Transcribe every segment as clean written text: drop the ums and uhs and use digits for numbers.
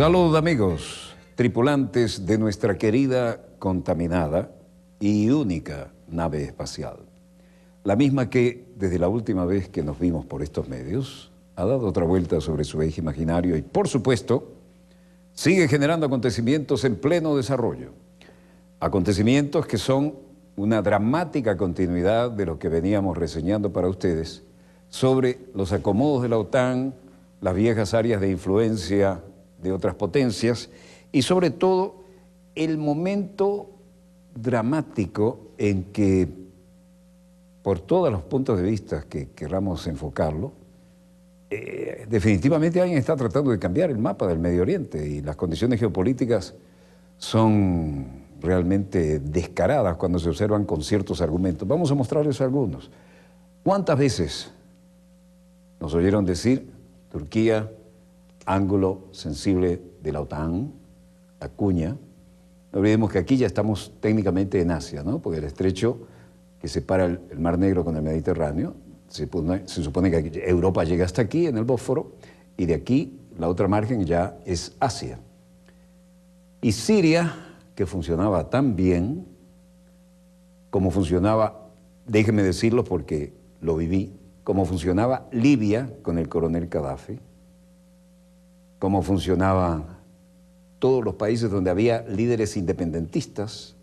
Salud amigos, tripulantes de nuestra querida, contaminada y única nave espacial. La misma que, desde la última vez que nos vimos por estos medios, ha dado otra vuelta sobre su eje imaginario y, por supuesto, sigue generando acontecimientos en pleno desarrollo. Acontecimientos que son una dramática continuidad de lo que veníamos reseñando para ustedes sobre los acomodos de la OTAN, las viejas áreas de influencia de otras potencias y sobre todo el momento dramático en que, por todos los puntos de vista que queramos enfocarlo, definitivamente alguien está tratando de cambiar el mapa del Medio Oriente y las condiciones geopolíticas son realmente descaradas cuando se observan con ciertos argumentos. Vamos a mostrarles algunos. ¿Cuántas veces nos oyeron decir Turquía, ángulo sensible de la OTAN, Acuña? No olvidemos que aquí ya estamos técnicamente en Asia, ¿no? Porque el estrecho que separa el Mar Negro con el Mediterráneo, se supone que Europa llega hasta aquí, en el Bósforo, y de aquí la otra margen ya es Asia. Y Siria, que funcionaba tan bien como funcionaba, déjenme decirlo porque lo viví, como funcionaba Libia con el coronel Gaddafi, como funcionaban todos los países donde había líderes independentistas,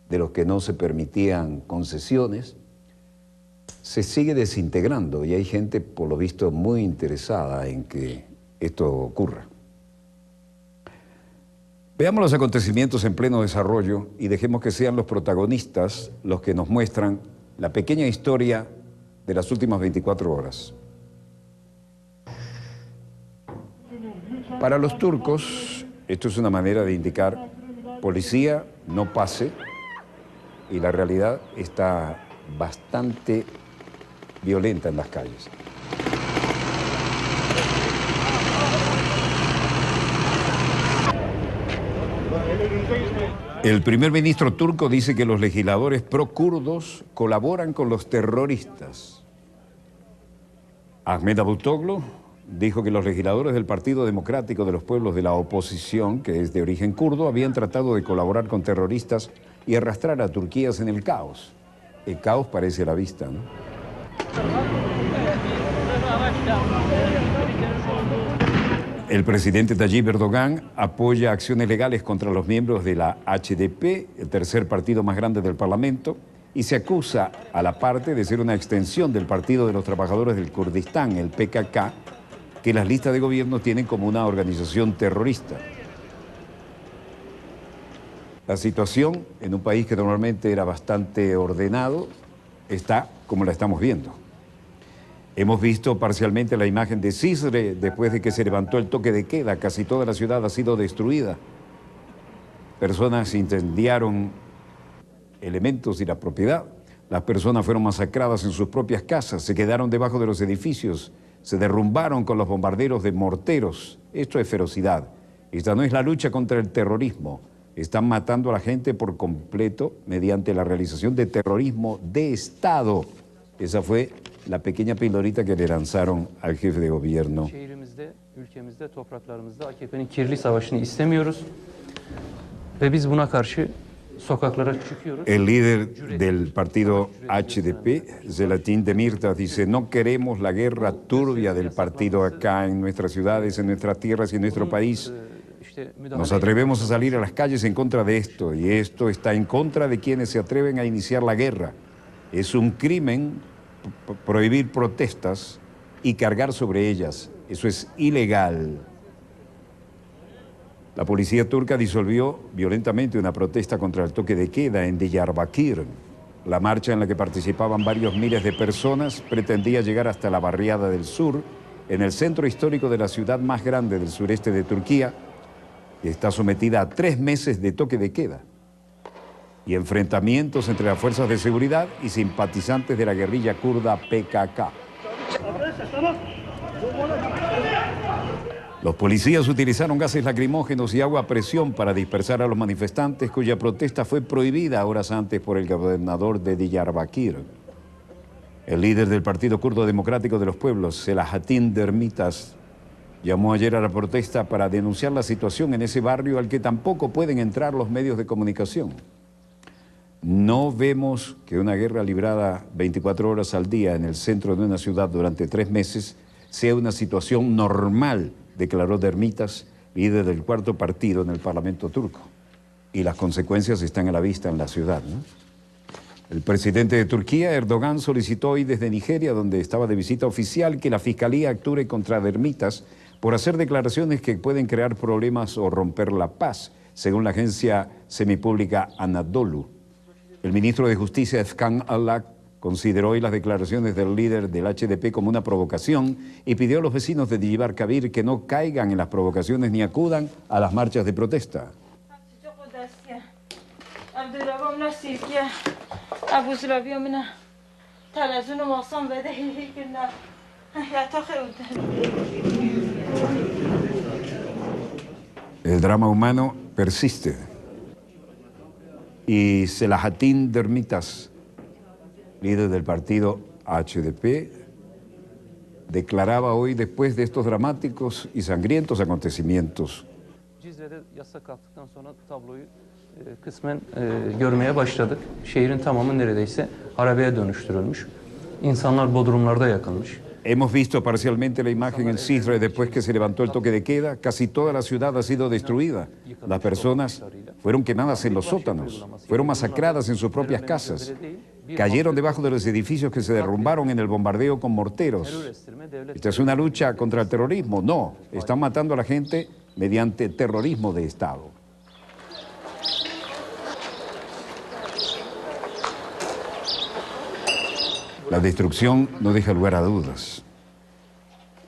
de los que no se permitían concesiones, se sigue desintegrando y hay gente, por lo visto, muy interesada en que esto ocurra. Veamos los acontecimientos en pleno desarrollo y dejemos que sean los protagonistas los que nos muestran la pequeña historia de las últimas 24 horas. Para los turcos, esto es una manera de indicar: policía, no pase, y la realidad está bastante violenta en las calles. El primer ministro turco dice que los legisladores pro-kurdos colaboran con los terroristas. Ahmet Davutoglu dijo que los legisladores del Partido Democrático de los Pueblos de la Oposición, que es de origen kurdo, habían tratado de colaborar con terroristas y arrastrar a Turquía en el caos. El caos parece a la vista, ¿no? El presidente Tayyip Erdogan apoya acciones legales contra los miembros de la HDP, el tercer partido más grande del Parlamento, y se acusa a la parte de ser una extensión del Partido de los Trabajadores del Kurdistán, el PKK, que las listas de gobierno tienen como una organización terrorista. La situación en un país que normalmente era bastante ordenado está como la estamos viendo. Hemos visto parcialmente la imagen de Cizre después de que se levantó el toque de queda. Casi toda la ciudad ha sido destruida. Personas incendiaron elementos y la propiedad. Las personas fueron masacradas en sus propias casas, se quedaron debajo de los edificios, se derrumbaron con los bombarderos de morteros. Esto es ferocidad. Esta no es la lucha contra el terrorismo. Están matando a la gente por completo mediante la realización de terrorismo de Estado. Esa fue la pequeña pildorita que le lanzaron al jefe de gobierno. Ülkemizde, topraklarımızda AKP'nin kirli savaşını istemiyoruz ve biz buna karşı sokaklara çıkıyoruz. El líder del partido HDP, Selahattin Demirtas, dice: no queremos la guerra turbia del partido acá en nuestras ciudades, en nuestras tierras y en nuestro país. Nos atrevemos a salir a las calles en contra de esto, y esto está en contra de quienes se atreven a iniciar la guerra. Es un crimen prohibir protestas y cargar sobre ellas. Eso es ilegal. La policía turca disolvió violentamente una protesta contra el toque de queda en Diyarbakir. La marcha en la que participaban varios miles de personas pretendía llegar hasta la barriada del sur, en el centro histórico de la ciudad más grande del sureste de Turquía, que está sometida a 3 meses de toque de queda y enfrentamientos entre las fuerzas de seguridad y simpatizantes de la guerrilla kurda PKK. Los policías utilizaron gases lacrimógenos y agua a presión para dispersar a los manifestantes, cuya protesta fue prohibida horas antes por el gobernador de Diyarbakir. El líder del Partido Kurdo Democrático de los Pueblos, Selahattin Demirtas, Llamó ayer a la protesta para denunciar la situación en ese barrio al que tampoco pueden entrar los medios de comunicación. No vemos que una guerra librada 24 horas al día en el centro de una ciudad durante 3 meses sea una situación normal, declaró Dermitas, líder del cuarto partido en el Parlamento turco. Y las consecuencias están a la vista en la ciudad, ¿no? El presidente de Turquía, Erdogan, solicitó hoy desde Nigeria, donde estaba de visita oficial, que la Fiscalía actúe contra Dermitas por hacer declaraciones que pueden crear problemas o romper la paz, según la agencia semipública Anadolu. El ministro de Justicia, Efkan Alak, consideró hoy las declaraciones del líder del HDP como una provocación y pidió a los vecinos de Diyarbakir que no caigan en las provocaciones ni acudan a las marchas de protesta. El drama humano persiste y Selahattin Dermitas, líder del partido HDP, declaraba hoy, después de estos dramáticos y sangrientos acontecimientos: Cizre'de yasak kalktıktan sonra tabloyu kısmen görmeye başladık. Şehrin tamamı neredeyse harabeye dönüştürülmüş. İnsanlar bodrumlarda yakılmış. Hemos visto parcialmente la imagen en Cizre después que se levantó el toque de queda. Casi toda la ciudad ha sido destruida. Las personas fueron quemadas en los sótanos, fueron masacradas en sus propias casas, cayeron debajo de los edificios que se derrumbaron en el bombardeo con morteros. ¿Esta es una lucha contra el terrorismo? No, están matando a la gente mediante terrorismo de Estado. La destrucción no deja lugar a dudas.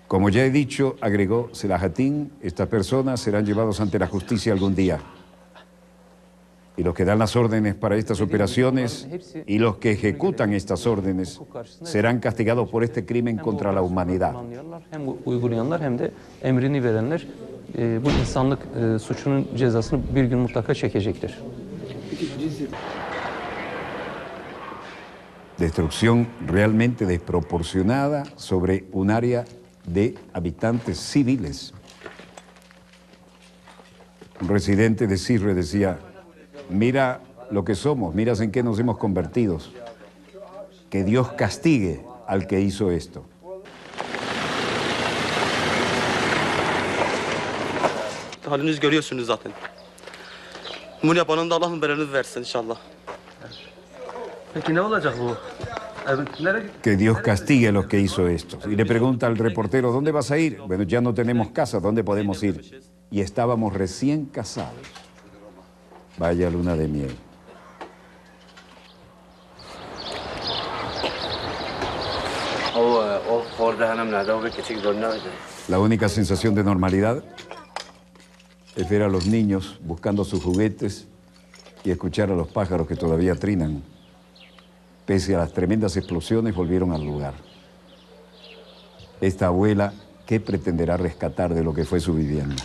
Como ya he dicho, agregó Selahattin, estas personas serán llevados ante la justicia algún día. Y los que dan las órdenes para estas operaciones y los que ejecutan estas órdenes serán castigados por este crimen contra la humanidad. Hem uygulayanlar hem de emrini verenler bu insanlık suçunun cezasını bir gün mutlaka çekecektir. Destrucción realmente desproporcionada sobre un área de habitantes civiles. Un residente de Cizre decía: mira lo que somos, mira en qué nos hemos convertido. Que Dios castigue al que hizo esto. Haliniz görüyorsunuz zaten. Bunu yapanın da Allah'ın belanı versin inşallah. Peki ne olacak bu? Que Dios castigue a los que hizo esto. Y le pregunta al reportero: ¿dónde vas a ir? Bueno, ya no tenemos casa, ¿dónde podemos ir? Y estábamos recién casados. Vaya luna de miel. La única sensación de normalidad es ver a los niños buscando sus juguetes y escuchar a los pájaros que todavía trinan. Pese a las tremendas explosiones, volvieron al lugar. Esta abuela, ¿qué pretenderá rescatar de lo que fue su vivienda?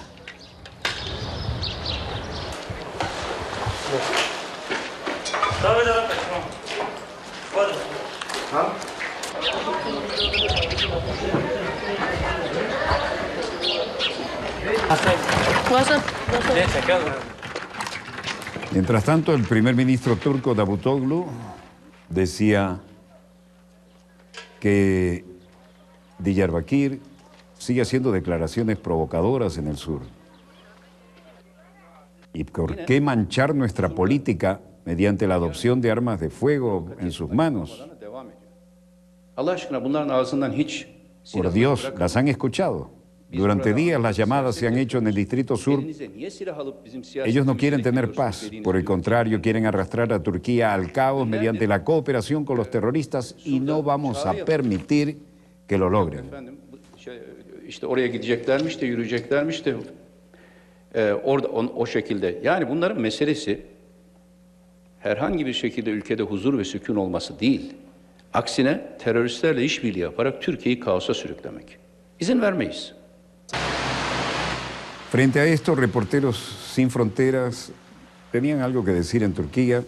Mientras tanto, el primer ministro turco Davutoglu decía que Diyarbakir sigue haciendo declaraciones provocadoras en el sur. ¿Y por qué manchar nuestra política mediante la adopción de armas de fuego en sus manos? Por Dios, las han escuchado. Durante días las llamadas se han hecho en el distrito sur. Ellos no quieren tener paz, por el contrario, quieren arrastrar a Turquía al caos mediante la cooperación con los terroristas y no vamos a permitir que lo logren. İşte oraya gideceklermiş de yürüyeceklermiş de orada o şekilde. Yani bunların meselesi herhangi bir şekilde ülkede huzur ve sükun olması değil. Aksine teröristlerle işbirliği yaparak Türkiye'yi kaosa sürüklemek. İzin vermeyiz. Frente a esto, Reporteros Sin Fronteras tenían algo que decir en Turquía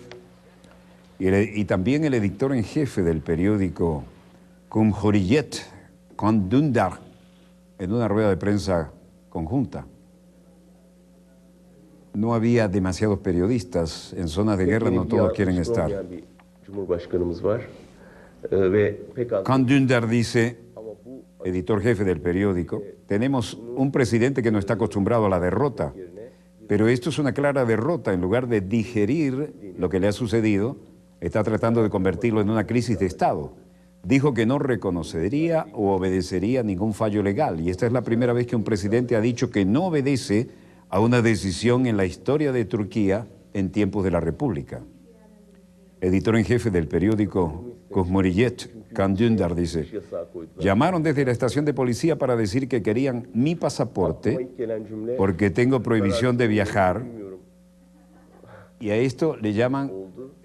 y también el editor en jefe del periódico Cumhuriyet, Can Dündar, en una rueda de prensa conjunta. No había demasiados periodistas. En zonas de guerra no todos quieren estar. Can Dündar dice, editor jefe del periódico, tenemos un presidente que no está acostumbrado a la derrota, pero esto es una clara derrota. En lugar de digerir lo que le ha sucedido, está tratando de convertirlo en una crisis de Estado. Dijo que no reconocería o obedecería ningún fallo legal, y esta es la primera vez que un presidente ha dicho que no obedece a una decisión en la historia de Turquía en tiempos de la República. Editor en jefe del periódico Cumhuriyet, Can Dündar dice, llamaron desde la estación de policía para decir que querían mi pasaporte porque tengo prohibición de viajar, y a esto le llaman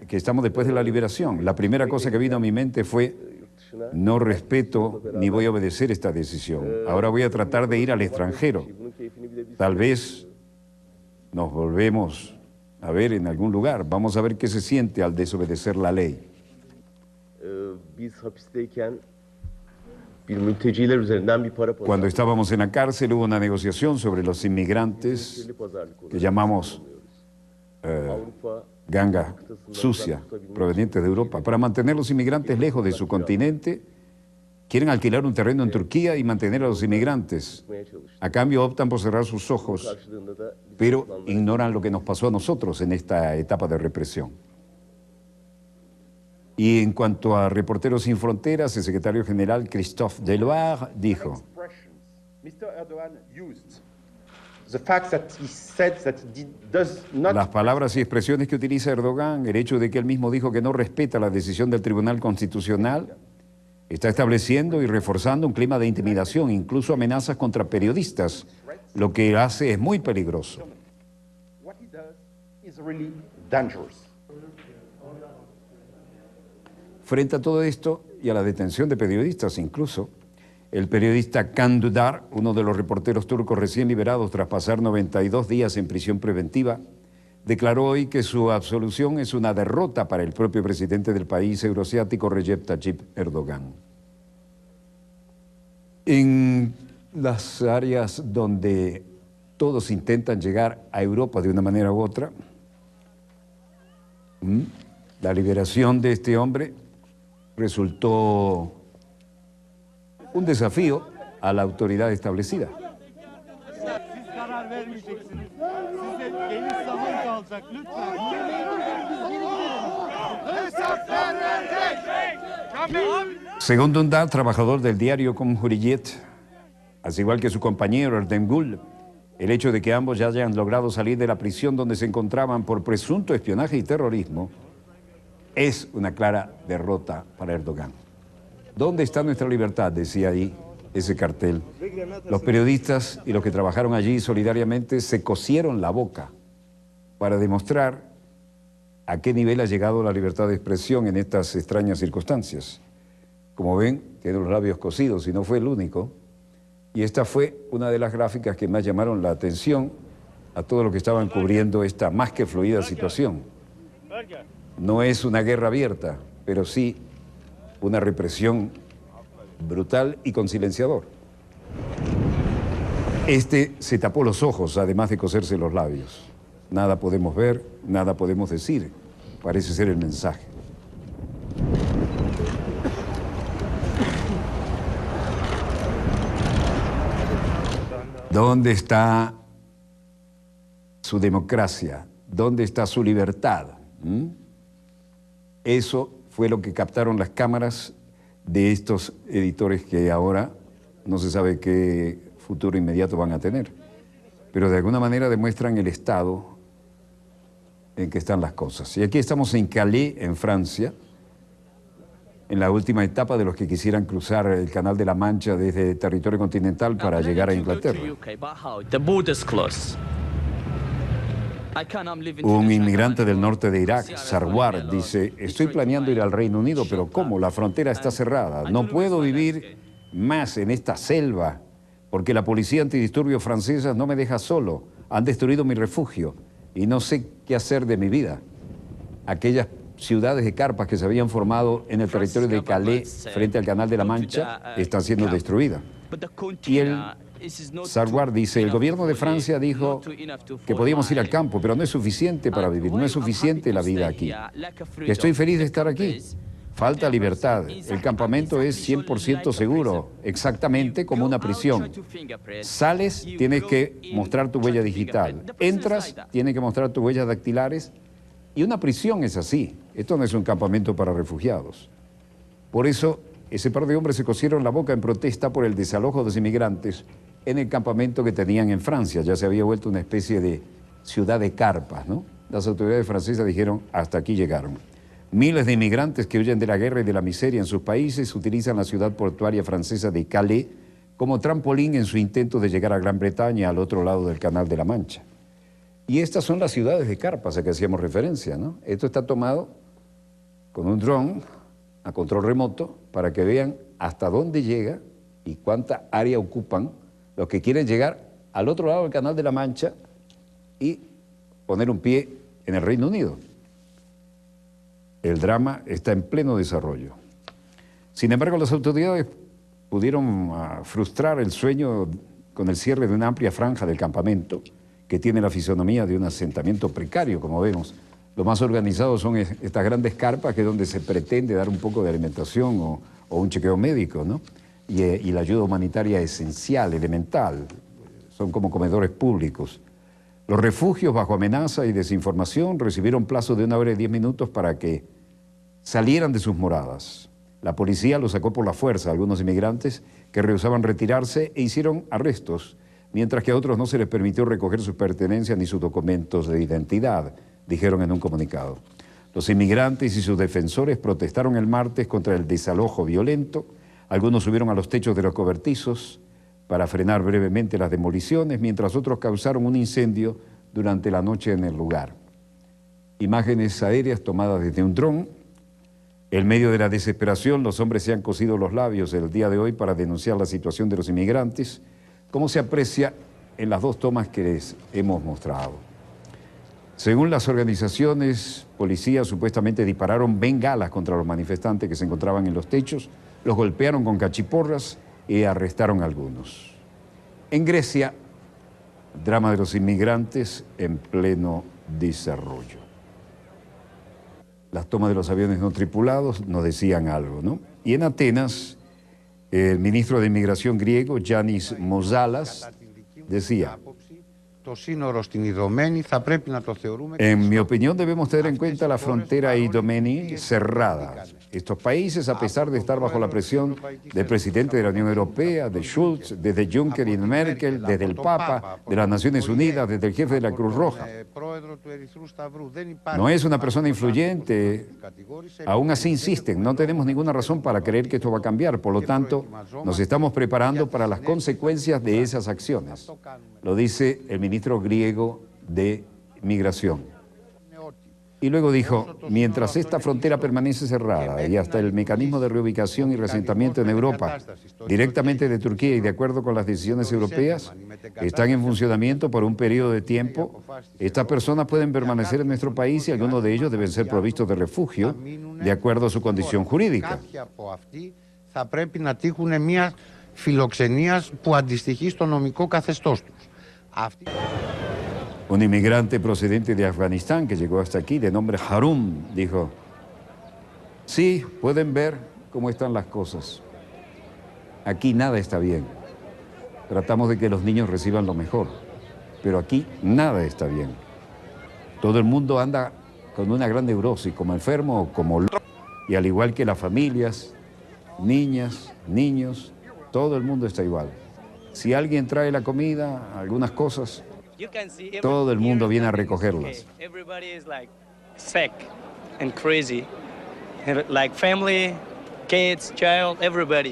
que estamos después de la liberación. La primera cosa que vino a mi mente fue, no respeto ni voy a obedecer esta decisión. Ahora voy a tratar de ir al extranjero. Tal vez nos volvemos a ver en algún lugar. Vamos a ver qué se siente al desobedecer la ley. Cuando estábamos en la cárcel hubo una negociación sobre los inmigrantes que llamamos ganga sucia, provenientes de Europa. Para mantener a los inmigrantes lejos de su continente, quieren alquilar un terreno en Turquía y mantener a los inmigrantes. A cambio optan por cerrar sus ojos, pero ignoran lo que nos pasó a nosotros en esta etapa de represión. Y en cuanto a Reporteros Sin Fronteras, el secretario general Christophe Deloire dijo: las palabras y expresiones que utiliza Erdogan, el hecho de que él mismo dijo que no respeta la decisión del Tribunal Constitucional, está estableciendo y reforzando un clima de intimidación, incluso amenazas contra periodistas. Lo que hace es muy peligroso. Frente a todo esto y a la detención de periodistas incluso, el periodista Can Dündar, uno de los reporteros turcos recién liberados tras pasar 92 días en prisión preventiva, declaró hoy que su absolución es una derrota para el propio presidente del país euroasiático, Recep Tayyip Erdogan. En las áreas donde todos intentan llegar a Europa de una manera u otra, la liberación de este hombre resultó un desafío a la autoridad establecida. Según Dündar, trabajador del diario Cumhuriyet, al igual que su compañero Erdem Gül, el hecho de que ambos ya hayan logrado salir de la prisión donde se encontraban por presunto espionaje y terrorismo es una clara derrota para Erdogan. ¿Dónde está nuestra libertad?, decía ahí ese cartel. Los periodistas y los que trabajaron allí solidariamente se cosieron la boca para demostrar a qué nivel ha llegado la libertad de expresión en estas extrañas circunstancias. Como ven, tiene los labios cosidos y no fue el único. Y esta fue una de las gráficas que más llamaron la atención a todos los que estaban cubriendo esta más que fluida situación. No es una guerra abierta, pero sí una represión brutal y con silenciador. Este se tapó los ojos, además de coserse los labios. Nada podemos ver, nada podemos decir. Parece ser el mensaje. ¿Dónde está su democracia? ¿Dónde está su libertad? Eso fue lo que captaron las cámaras de estos editores que ahora no se sabe qué futuro inmediato van a tener. Pero de alguna manera demuestran el estado en que están las cosas. Y aquí estamos en Calais, en Francia, en la última etapa de los que quisieran cruzar el Canal de la Mancha desde territorio continental para llegar a Inglaterra. Un inmigrante del norte de Irak, Sarwar, dice: estoy planeando ir al Reino Unido, pero ¿cómo? La frontera está cerrada. No puedo vivir más en esta selva porque la policía antidisturbios francesa no me deja solo. Han destruido mi refugio y no sé qué hacer de mi vida. Aquellas ciudades de carpas que se habían formado en el territorio de Calais frente al Canal de la Mancha están siendo destruidas. Y el Sarwar dice, el gobierno de Francia dijo que podíamos ir al campo, pero no es suficiente para vivir, no es suficiente la vida aquí. Estoy feliz de estar aquí. Falta libertad. El campamento es 100% seguro, exactamente como una prisión. Sales, tienes que mostrar tu huella digital. Entras, tienes que mostrar tus huellas dactilares. Y una prisión es así. Esto no es un campamento para refugiados. Por eso, ese par de hombres se cosieron la boca en protesta por el desalojo de los inmigrantes en el campamento que tenían en Francia. Ya se había vuelto una especie de ciudad de carpas, ¿no? Las autoridades francesas dijeron, hasta aquí llegaron. Miles de inmigrantes que huyen de la guerra y de la miseria en sus países utilizan la ciudad portuaria francesa de Calais como trampolín en su intento de llegar a Gran Bretaña al otro lado del Canal de la Mancha. Y estas son las ciudades de carpas a que hacíamos referencia, ¿no? Esto está tomado con un dron a control remoto para que vean hasta dónde llega y cuánta área ocupan los que quieren llegar al otro lado del Canal de la Mancha y poner un pie en el Reino Unido. El drama está en pleno desarrollo. Sin embargo, las autoridades pudieron frustrar el sueño con el cierre de una amplia franja del campamento que tiene la fisonomía de un asentamiento precario, como vemos. Lo más organizado son estas grandes carpas, que es donde se pretende dar un poco de alimentación o un chequeo médico, ¿no? Y la ayuda humanitaria esencial, elemental. Son como comedores públicos. Los refugios, bajo amenaza y desinformación, recibieron plazo de 1 hora y 10 minutos para que salieran de sus moradas. La policía los sacó por la fuerza a algunos inmigrantes que rehusaban retirarse e hicieron arrestos, mientras que a otros no se les permitió recoger sus pertenencias ni sus documentos de identidad, dijeron en un comunicado. Los inmigrantes y sus defensores protestaron el martes contra el desalojo violento. Algunos subieron a los techos de los cobertizos para frenar brevemente las demoliciones, mientras otros causaron un incendio durante la noche en el lugar. Imágenes aéreas tomadas desde un dron. En medio de la desesperación, los hombres se han cosido los labios el día de hoy para denunciar la situación de los inmigrantes, como se aprecia en las dos tomas que les hemos mostrado. Según las organizaciones, policías supuestamente dispararon bengalas contra los manifestantes que se encontraban en los techos, los golpearon con cachiporras y arrestaron a algunos. En Grecia, drama de los inmigrantes en pleno desarrollo. Las tomas de los aviones no tripulados nos decían algo, ¿no? Y en Atenas, el ministro de Inmigración griego, Yannis Mozalas, decía: en mi opinión, debemos tener en cuenta la frontera Idomeni cerrada. Estos países, a pesar de estar bajo la presión del presidente de la Unión Europea, de Schulz, desde Juncker y Merkel, desde el Papa, de las Naciones Unidas, desde el jefe de la Cruz Roja, no es una persona influyente. Aún así insisten, no tenemos ninguna razón para creer que esto va a cambiar. Por lo tanto, nos estamos preparando para las consecuencias de esas acciones. Lo dice el ministro griego de Migración. Y luego dijo, mientras esta frontera permanece cerrada y hasta el mecanismo de reubicación y reasentamiento en Europa, directamente de Turquía y de acuerdo con las decisiones europeas, están en funcionamiento por un periodo de tiempo, estas personas pueden permanecer en nuestro país y algunos de ellos deben ser provistos de refugio de acuerdo a su condición jurídica. Un inmigrante procedente de Afganistán que llegó hasta aquí, de nombre Harun, dijo, sí, pueden ver cómo están las cosas. Aquí nada está bien. Tratamos de que los niños reciban lo mejor, pero aquí nada está bien. Todo el mundo anda con una gran neurosis, como enfermo o como loco. Y al igual que las familias, niñas, niños, todo el mundo está igual. Si alguien trae la comida, algunas cosas, todo el mundo viene a recogerlas.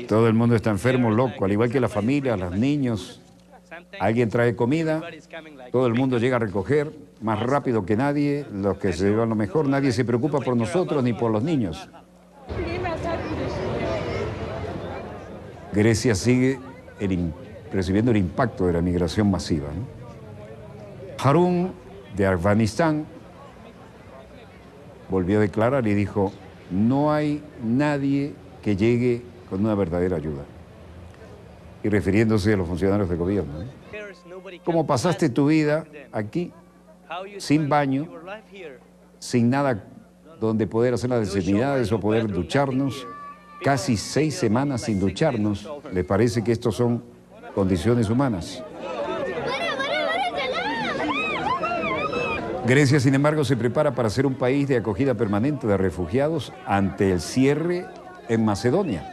Todo el mundo está enfermo, loco, al igual que la familia, los niños. Alguien trae comida, todo el mundo llega a recoger más rápido que nadie, los que se llevan lo mejor. Nadie se preocupa por nosotros ni por los niños. Grecia sigue recibiendo el impacto de la migración masiva, ¿no? Harun, de Afganistán, volvió a declarar y dijo, no hay nadie que llegue con una verdadera ayuda. y refiriéndose a los funcionarios de gobierno, ¿eh? ¿Cómo pasaste tu vida aquí, sin baño, sin nada donde poder hacer las necesidades o poder ducharnos? Casi 6 semanas sin ducharnos. ¿Les parece que estos son condiciones humanas? Grecia, sin embargo, se prepara para ser un país de acogida permanente de refugiados ante el cierre en Macedonia.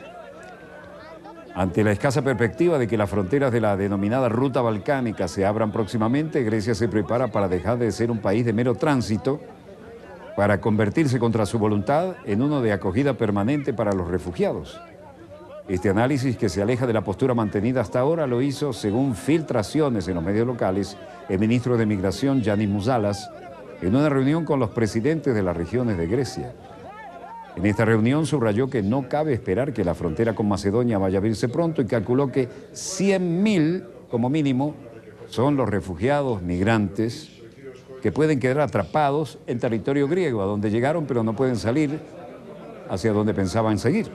Ante la escasa perspectiva de que las fronteras de la denominada ruta balcánica se abran próximamente, Grecia se prepara para dejar de ser un país de mero tránsito para convertirse contra su voluntad en uno de acogida permanente para los refugiados. Este análisis, que se aleja de la postura mantenida hasta ahora, lo hizo, según filtraciones en los medios locales, el ministro de Migración, Yannis Mouzalas, en una reunión con los presidentes de las regiones de Grecia. En esta reunión subrayó que no cabe esperar que la frontera con Macedonia vaya a abrirse pronto y calculó que 100.000, como mínimo, son los refugiados migrantes que pueden quedar atrapados en territorio griego, a donde llegaron pero no pueden salir hacia donde pensaban seguir.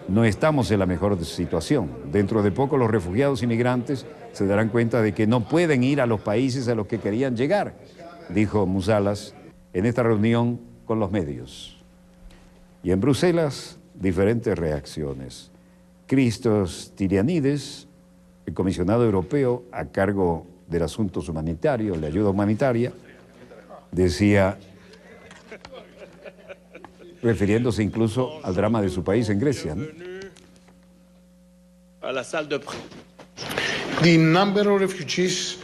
No estamos en la mejor situación. Dentro de poco los refugiados y migrantes se darán cuenta de que no pueden ir a los países a los que querían llegar, dijo Mouzalas en esta reunión con los medios. Y en Bruselas, diferentes reacciones. Christos Stylianides, el comisionado europeo a cargo de asuntos humanitarios, de ayuda humanitaria, decía, refiriéndose incluso al drama de su país en Grecia, ¿no? The number of refugees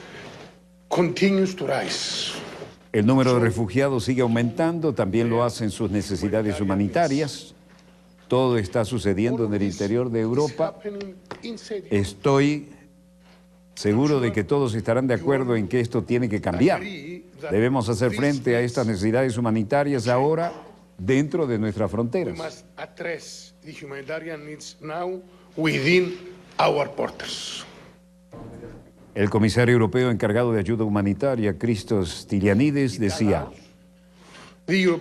continues to rise. El número de refugiados sigue aumentando, también lo hacen sus necesidades humanitarias. Todo está sucediendo en el interior de Europa. Estoy seguro de que todos estarán de acuerdo en que esto tiene que cambiar. Debemos hacer frente a estas necesidades humanitarias ahora dentro de nuestras fronteras. El comisario europeo encargado de ayuda humanitaria, Christos Stylianides, decía: le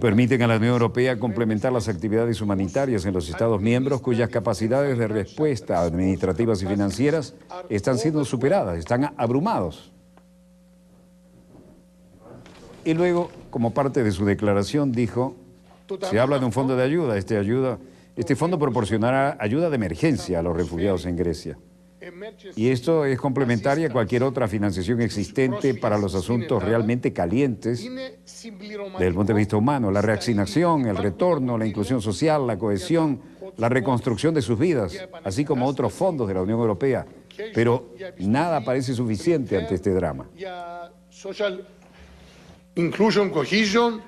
permiten a la Unión Europea complementar las actividades humanitarias en los Estados miembros cuyas capacidades de respuesta administrativas y financieras están siendo superadas, están abrumados. Y luego, como parte de su declaración, dijo, se habla de un fondo de ayuda. Este fondo proporcionará ayuda de emergencia a los refugiados en Grecia. Y esto es complementaria a cualquier otra financiación existente para los asuntos realmente calientes desde el punto de vista humano: la reasignación, el retorno, la inclusión social, la cohesión, la reconstrucción de sus vidas, así como otros fondos de la Unión Europea. Pero nada parece suficiente ante este drama. Inclusion, cohesion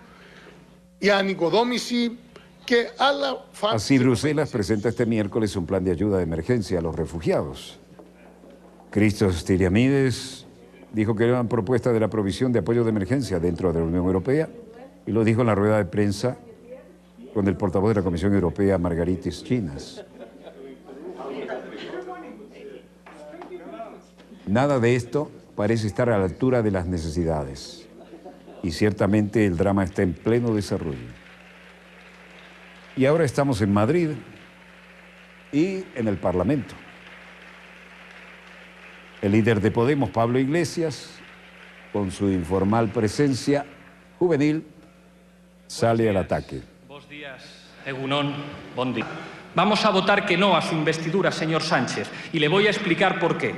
y anicodómisi. Así, Bruselas presenta este miércoles un plan de ayuda de emergencia a los refugiados. Christos Stylianides dijo que era una propuesta de la provisión de apoyo de emergencia dentro de la Unión Europea y lo dijo en la rueda de prensa con el portavoz de la Comisión Europea, Margaritis Chinas. Nada de esto parece estar a la altura de las necesidades y ciertamente el drama está en pleno desarrollo. Y ahora estamos en Madrid y en el Parlamento. El líder de Podemos, Pablo Iglesias, con su informal presencia juvenil, sale al ataque. Buenos días, Egunon, bon día. Vamos a votar que no a su investidura, señor Sánchez, y le voy a explicar por qué.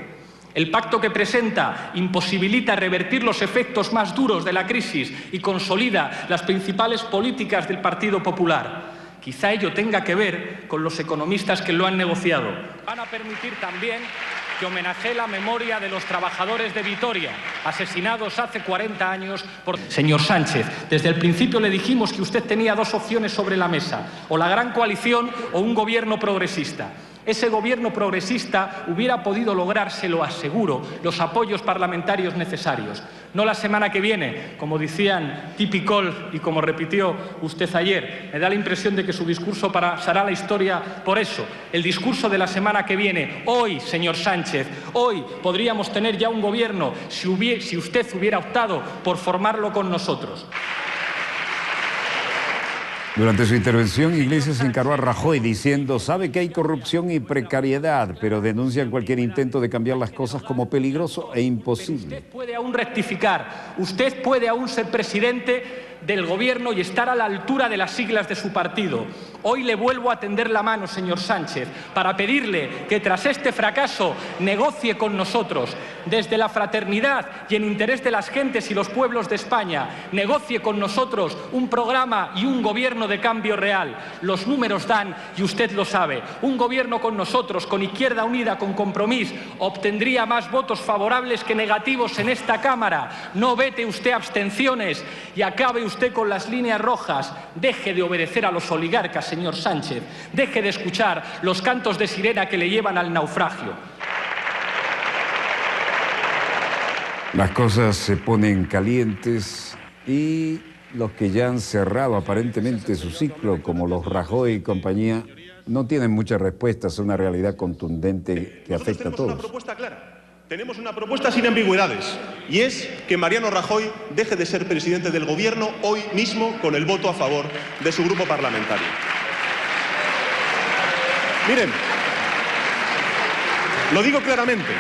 El pacto que presenta imposibilita revertir los efectos más duros de la crisis y consolida las principales políticas del Partido Popular. Quizá ello tenga que ver con los economistas que lo han negociado. Van a permitir también que homenajee la memoria de los trabajadores de Vitoria, asesinados hace 40 años por... Señor Sánchez, desde el principio le dijimos que usted tenía 2 opciones sobre la mesa, o la gran coalición o un gobierno progresista. Ese gobierno progresista hubiera podido lograr, se lo aseguro, los apoyos parlamentarios necesarios. No la semana que viene, como decían Tipicol y como repitió usted ayer. Me da la impresión de que su discurso pasará a la historia por eso. El discurso de la semana que viene. Hoy, señor Sánchez, hoy podríamos tener ya un gobierno si usted hubiera optado por formarlo con nosotros. Durante su intervención, Iglesias encaró a Rajoy diciendo: sabe que hay corrupción y precariedad, pero denuncian cualquier intento de cambiar las cosas como peligroso e imposible. Usted puede aún rectificar, usted puede aún ser presidente del gobierno y estar a la altura de las siglas de su partido. Hoy le vuelvo a tender la mano, señor Sánchez, para pedirle que tras este fracaso negocie con nosotros, desde la fraternidad y en interés de las gentes y los pueblos de España, negocie con nosotros un programa y un gobierno de cambio real. Los números dan, y usted lo sabe, un gobierno con nosotros, con Izquierda Unida, con Compromís, obtendría más votos favorables que negativos en esta Cámara. No vete usted abstenciones y acabe usted con las líneas rojas. Deje de obedecer a los oligarcas, señor Sánchez. Deje de escuchar los cantos de sirena que le llevan al naufragio. Las cosas se ponen calientes y los que ya han cerrado aparentemente su ciclo, como los Rajoy y compañía, no tienen muchas respuestas a una realidad contundente que afecta a todos. Tenemos una propuesta clara. Tenemos una propuesta sin ambigüedades, y es que Mariano Rajoy deje de ser presidente del Gobierno hoy mismo con el voto a favor de su grupo parlamentario. Miren, lo digo claramente,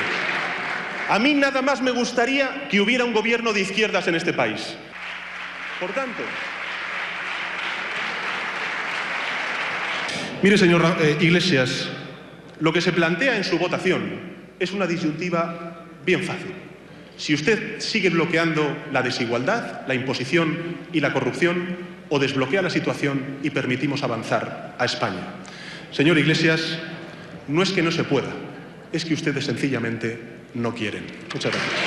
a mí nada más me gustaría que hubiera un gobierno de izquierdas en este país. Por tanto, mire, señor Iglesias, lo que se plantea en su votación es una disyuntiva bien fácil. Si usted sigue bloqueando la desigualdad, la imposición y la corrupción, o desbloquea la situación y permitimos avanzar a España. Señor Iglesias, no es que no se pueda, es que ustedes sencillamente no quieren. Muchas gracias.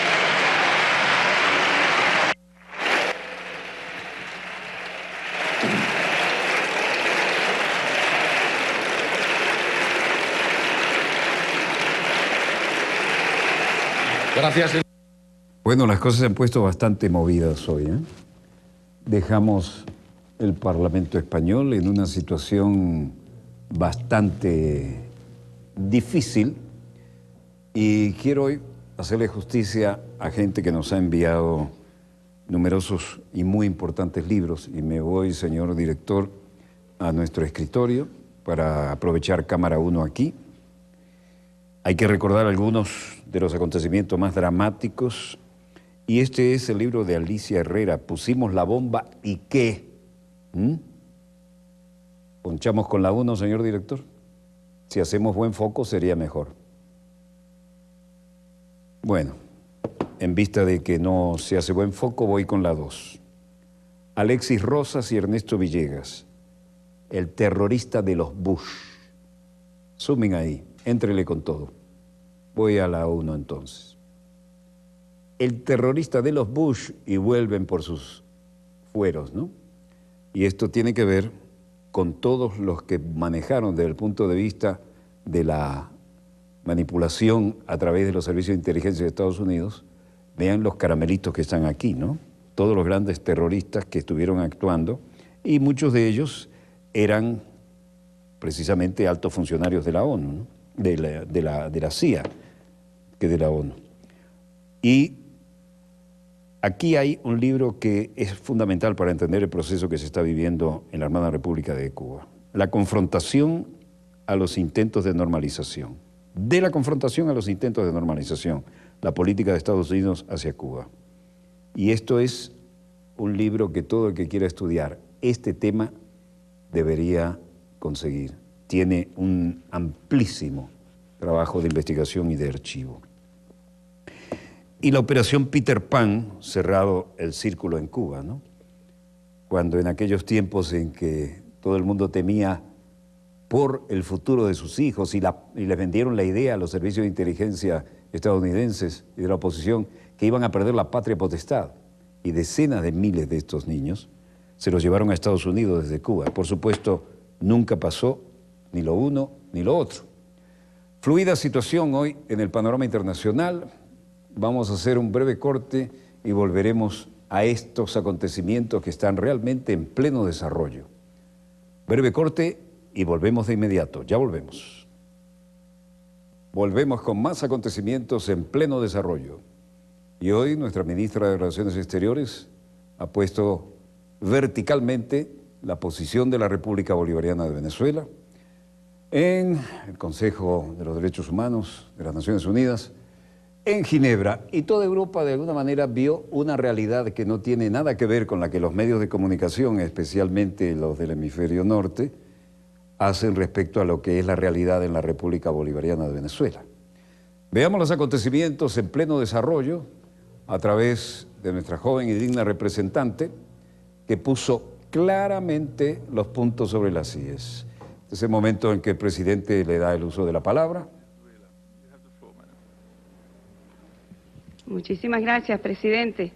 Gracias. Bueno, las cosas se han puesto bastante movidas hoy, ¿eh? Dejamos el Parlamento español en una situación bastante difícil y quiero hoy hacerle justicia a gente que nos ha enviado numerosos y muy importantes libros, y me voy, señor director, a nuestro escritorio para aprovechar cámara 1 aquí. Hay que recordar algunos de los acontecimientos más dramáticos, y este es el libro de Alicia Herrera, Pusimos la bomba y qué. ¿Ponchamos con la 1, señor director? Si hacemos buen foco sería mejor. Bueno, en vista de que no se hace buen foco, voy con la 2. Alexis Rosas y Ernesto Villegas, el terrorista de los Bush. Sumen ahí, éntrele con todo. Voy a la 1 entonces. El terrorista de los Bush, y vuelven por sus fueros, ¿no? Y esto tiene que ver con todos los que manejaron desde el punto de vista de la manipulación a través de los servicios de inteligencia de Estados Unidos. Vean los caramelitos que están aquí, ¿no? Todos los grandes terroristas que estuvieron actuando, y muchos de ellos eran precisamente altos funcionarios de la ONU, ¿no? de la CIA, que de la ONU. Y aquí hay un libro que es fundamental para entender el proceso que se está viviendo en la hermana República de Cuba. La confrontación a los intentos de normalización. De la confrontación a los intentos de normalización, la política de Estados Unidos hacia Cuba. Y esto es un libro que todo el que quiera estudiar este tema debería conseguir. Tiene un amplísimo trabajo de investigación y de archivo. Y la operación Peter Pan, cerrado el círculo en Cuba, ¿no? Cuando en aquellos tiempos en que todo el mundo temía por el futuro de sus hijos y les vendieron la idea a los servicios de inteligencia estadounidenses y de la oposición que iban a perder la patria potestad, y decenas de miles de estos niños se los llevaron a Estados Unidos desde Cuba. Por supuesto, nunca pasó ni lo uno ni lo otro. Fluida situación hoy en el panorama internacional. Vamos a hacer un breve corte y volveremos a estos acontecimientos que están realmente en pleno desarrollo. Breve corte y volvemos de inmediato. Ya volvemos. Volvemos con más acontecimientos en pleno desarrollo. Y hoy nuestra ministra de Relaciones Exteriores ha puesto verticalmente la posición de la República Bolivariana de Venezuela en el Consejo de los Derechos Humanos de las Naciones Unidas, en Ginebra, y toda Europa de alguna manera vio una realidad que no tiene nada que ver con la que los medios de comunicación, especialmente los del hemisferio norte, hacen respecto a lo que es la realidad en la República Bolivariana de Venezuela. Veamos los acontecimientos en pleno desarrollo a través de nuestra joven y digna representante que puso claramente los puntos sobre las íes. Este es el momento en que el presidente le da el uso de la palabra. Muchísimas gracias, presidente.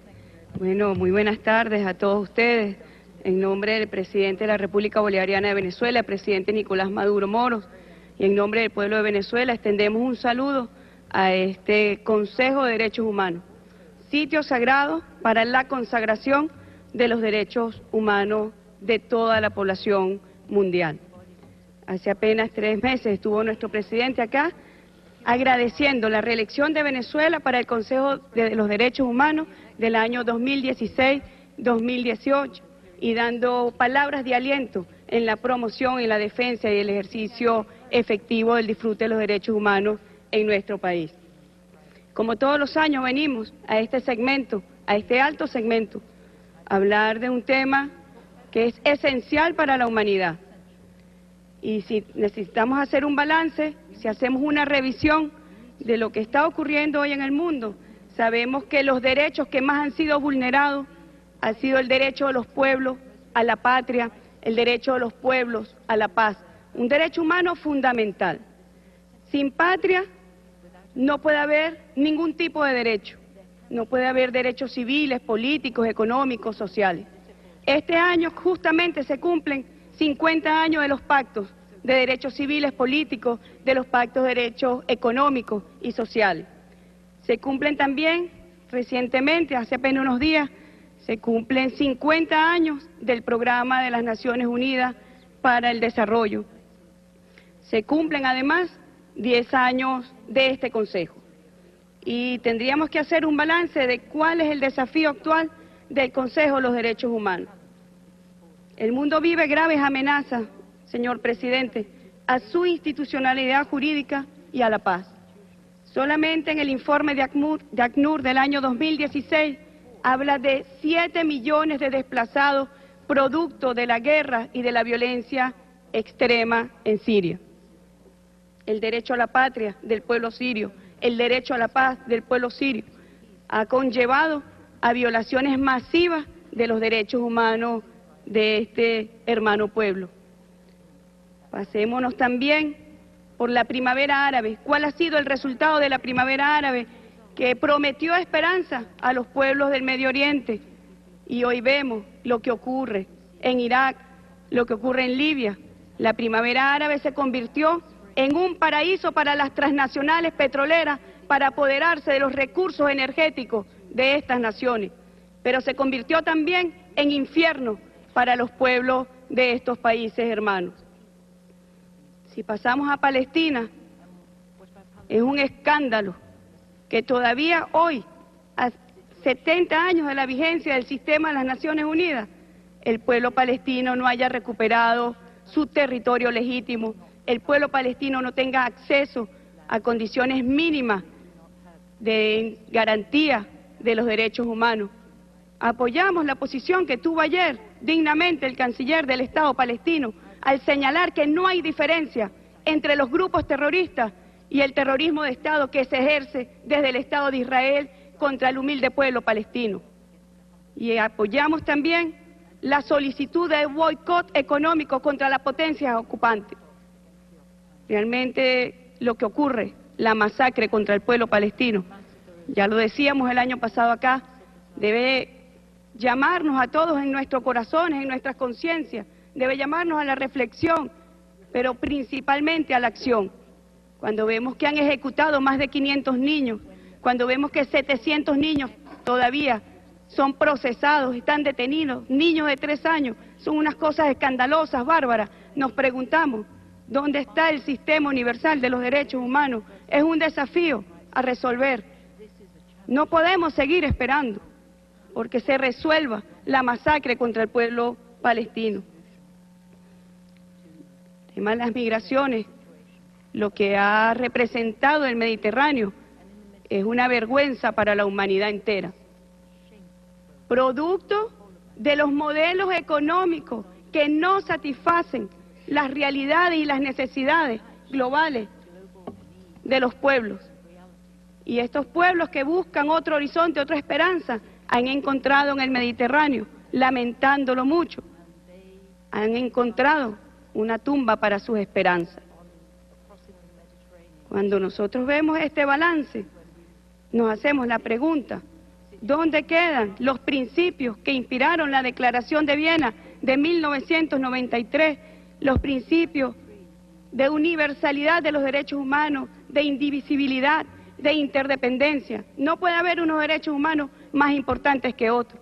Bueno, muy buenas tardes a todos ustedes. En nombre del presidente de la República Bolivariana de Venezuela, el presidente Nicolás Maduro Moros, y en nombre del pueblo de Venezuela, extendemos un saludo a este Consejo de Derechos Humanos, sitio sagrado para la consagración de los derechos humanos de toda la población mundial. Hace apenas 3 meses estuvo nuestro presidente acá agradeciendo la reelección de Venezuela para el Consejo de los Derechos Humanos del año 2016-2018 y dando palabras de aliento en la promoción y la defensa y el ejercicio efectivo del disfrute de los derechos humanos en nuestro país. Como todos los años venimos a este segmento, a este alto segmento, a hablar de un tema que es esencial para la humanidad. Y si necesitamos hacer un balance, si hacemos una revisión de lo que está ocurriendo hoy en el mundo, sabemos que los derechos que más han sido vulnerados ha sido el derecho de los pueblos a la patria, el derecho de los pueblos a la paz, un derecho humano fundamental. Sin patria no puede haber ningún tipo de derecho, no puede haber derechos civiles, políticos, económicos, sociales. Este año justamente se cumplen 50 años de los pactos de derechos civiles, políticos, de los pactos de derechos económicos y sociales. Se cumplen también recientemente, hace apenas unos días, se cumplen 50 años del Programa de las Naciones Unidas para el Desarrollo. Se cumplen además 10 años de este Consejo. Y tendríamos que hacer un balance de cuál es el desafío actual del Consejo de los Derechos Humanos. El mundo vive graves amenazas, señor presidente, a su institucionalidad jurídica y a la paz. Solamente en el informe de ACNUR del año 2016 habla de 7 millones de desplazados producto de la guerra y de la violencia extrema en Siria. El derecho a la patria del pueblo sirio, el derecho a la paz del pueblo sirio, ha conllevado a violaciones masivas de los derechos humanos de este hermano pueblo. Pasémonos también por la primavera árabe. ¿Cuál ha sido el resultado de la primavera árabe? Que prometió esperanza a los pueblos del Medio Oriente. Y hoy vemos lo que ocurre en Irak, lo que ocurre en Libia. La primavera árabe se convirtió en un paraíso para las transnacionales petroleras para apoderarse de los recursos energéticos de estas naciones. Pero se convirtió también en infierno para los pueblos de estos países hermanos. Si pasamos a Palestina, es un escándalo que todavía hoy, a 70 años de la vigencia del sistema de las Naciones Unidas, el pueblo palestino no haya recuperado su territorio legítimo, el pueblo palestino no tenga acceso a condiciones mínimas de garantía de los derechos humanos. Apoyamos la posición que tuvo ayer dignamente el canciller del Estado palestino al señalar que no hay diferencia entre los grupos terroristas y el terrorismo de Estado que se ejerce desde el Estado de Israel contra el humilde pueblo palestino. Y apoyamos también la solicitud de boicot económico contra las potencias ocupantes. Realmente lo que ocurre, la masacre contra el pueblo palestino, ya lo decíamos el año pasado acá, debe llamarnos a todos en nuestros corazones, en nuestras conciencias, debe llamarnos a la reflexión, pero principalmente a la acción. Cuando vemos que han ejecutado más de 500 niños, cuando vemos que 700 niños todavía son procesados, están detenidos, niños de 3 años, son unas cosas escandalosas, bárbaras, nos preguntamos, ¿dónde está el sistema universal de los derechos humanos? Es un desafío a resolver. No podemos seguir esperando porque se resuelva la masacre contra el pueblo palestino. tema de las migraciones, lo que ha representado el Mediterráneo, es una vergüenza para la humanidad entera. Producto de los modelos económicos que no satisfacen las realidades y las necesidades globales de los pueblos. Y estos pueblos que buscan otro horizonte, otra esperanza, han encontrado en el Mediterráneo, lamentándolo mucho, han encontrado una tumba para sus esperanzas. Cuando nosotros vemos este balance, nos hacemos la pregunta, ¿dónde quedan los principios que inspiraron la Declaración de Viena de 1993, los principios de universalidad de los derechos humanos, de indivisibilidad, de interdependencia? No puede haber unos derechos humanos más importantes que otros.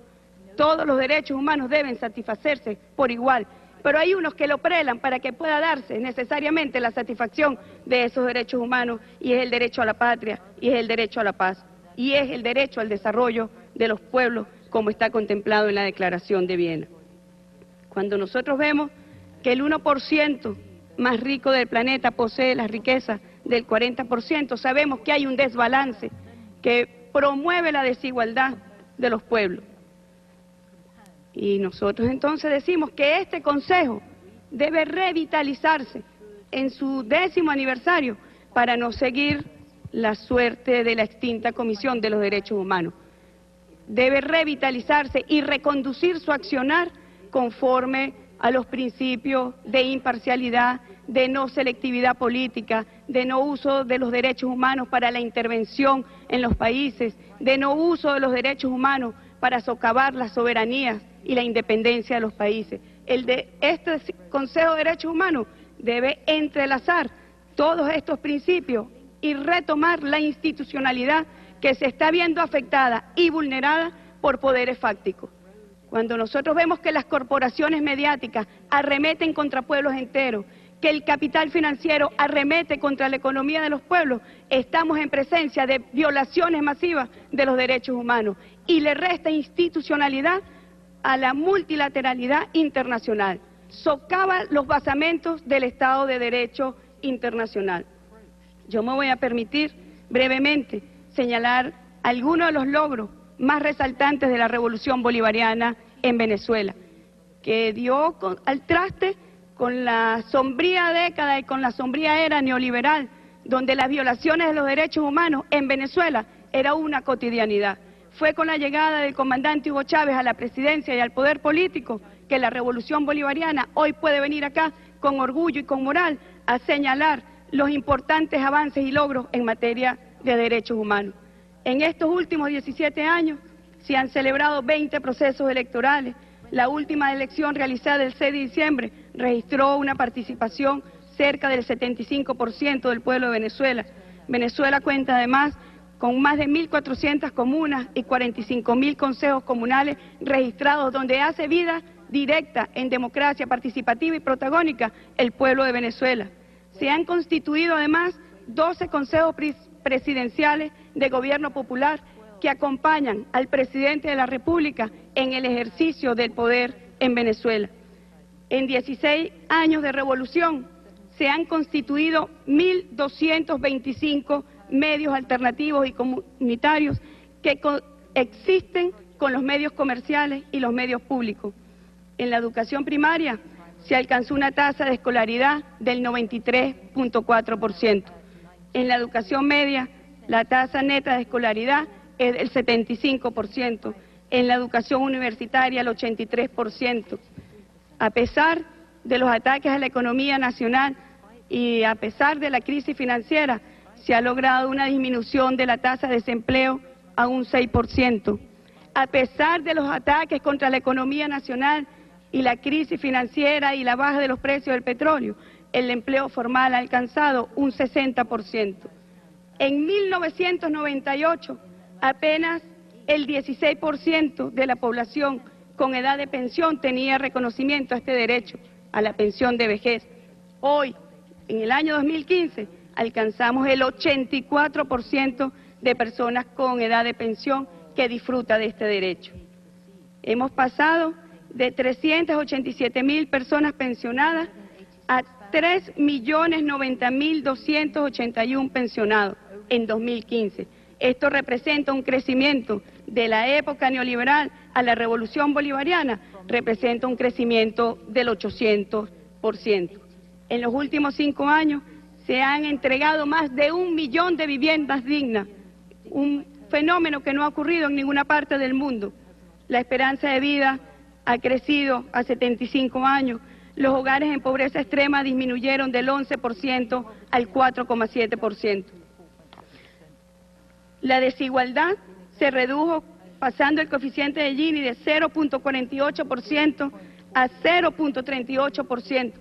Todos los derechos humanos deben satisfacerse por igual, pero hay unos que lo prelan para que pueda darse necesariamente la satisfacción de esos derechos humanos, y es el derecho a la patria, y es el derecho a la paz, y es el derecho al desarrollo de los pueblos, como está contemplado en la Declaración de Viena. Cuando nosotros vemos que el 1% más rico del planeta posee las riquezas del 40%, sabemos que hay un desbalance que promueve la desigualdad de los pueblos. Y nosotros entonces decimos que este Consejo debe revitalizarse en su 10º aniversario para no seguir la suerte de la extinta Comisión de los Derechos Humanos. Debe revitalizarse y reconducir su accionar conforme a los principios de imparcialidad, de no selectividad política, de no uso de los derechos humanos para la intervención en los países, de no uso de los derechos humanos para socavar las soberanías y la independencia de los países. Este Consejo de Derechos Humanos debe entrelazar todos estos principios y retomar la institucionalidad que se está viendo afectada y vulnerada por poderes fácticos. Cuando nosotros vemos que las corporaciones mediáticas arremeten contra pueblos enteros, que el capital financiero arremete contra la economía de los pueblos, estamos en presencia de violaciones masivas de los derechos humanos y le resta institucionalidad a la multilateralidad internacional, socava los basamentos del Estado de Derecho internacional. Yo me voy a permitir brevemente señalar algunos de los logros más resaltantes de la revolución bolivariana en Venezuela, que dio al traste con la sombría década y con la sombría era neoliberal, donde las violaciones de los derechos humanos en Venezuela era una cotidianidad. Fue con la llegada del comandante Hugo Chávez a la presidencia y al poder político que la revolución bolivariana hoy puede venir acá con orgullo y con moral a señalar los importantes avances y logros en materia de derechos humanos. En estos últimos 17 años se han celebrado 20 procesos electorales. La última elección realizada el 6 de diciembre registró una participación cerca del 75% del pueblo de Venezuela. Venezuela cuenta además con más de 1.400 comunas y 45.000 consejos comunales registrados, donde hace vida directa en democracia participativa y protagónica el pueblo de Venezuela. Se han constituido además 12 consejos presidenciales de gobierno popular que acompañan al presidente de la República en el ejercicio del poder en Venezuela. En 16 años de revolución se han constituido 1.225 medios alternativos y comunitarios que existen con los medios comerciales y los medios públicos. En la educación primaria se alcanzó una tasa de escolaridad del 93.4%. En la educación media, la tasa neta de escolaridad es del 75%. En la educación universitaria, el 83%. A pesar de los ataques a la economía nacional y a pesar de la crisis financiera, se ha logrado una disminución de la tasa de desempleo a un 6%. A pesar de los ataques contra la economía nacional y la crisis financiera y la baja de los precios del petróleo, el empleo formal ha alcanzado un 60%. En 1998, apenas el 16% de la población con edad de pensión tenía reconocimiento a este derecho, a la pensión de vejez. Hoy, en el año 2015, alcanzamos el 84% de personas con edad de pensión que disfruta de este derecho. Hemos pasado de 387.000 personas pensionadas a 3.090.281 pensionados en 2015. Esto representa un crecimiento de la época neoliberal a la revolución bolivariana, representa un crecimiento del 800%. En los últimos 5 años se han entregado más de 1 millón de viviendas dignas, un fenómeno que no ha ocurrido en ninguna parte del mundo. La esperanza de vida ha crecido a 75 años. Los hogares en pobreza extrema disminuyeron del 11% al 4,7%. La desigualdad se redujo pasando el coeficiente de Gini de 0,48% a 0,38%,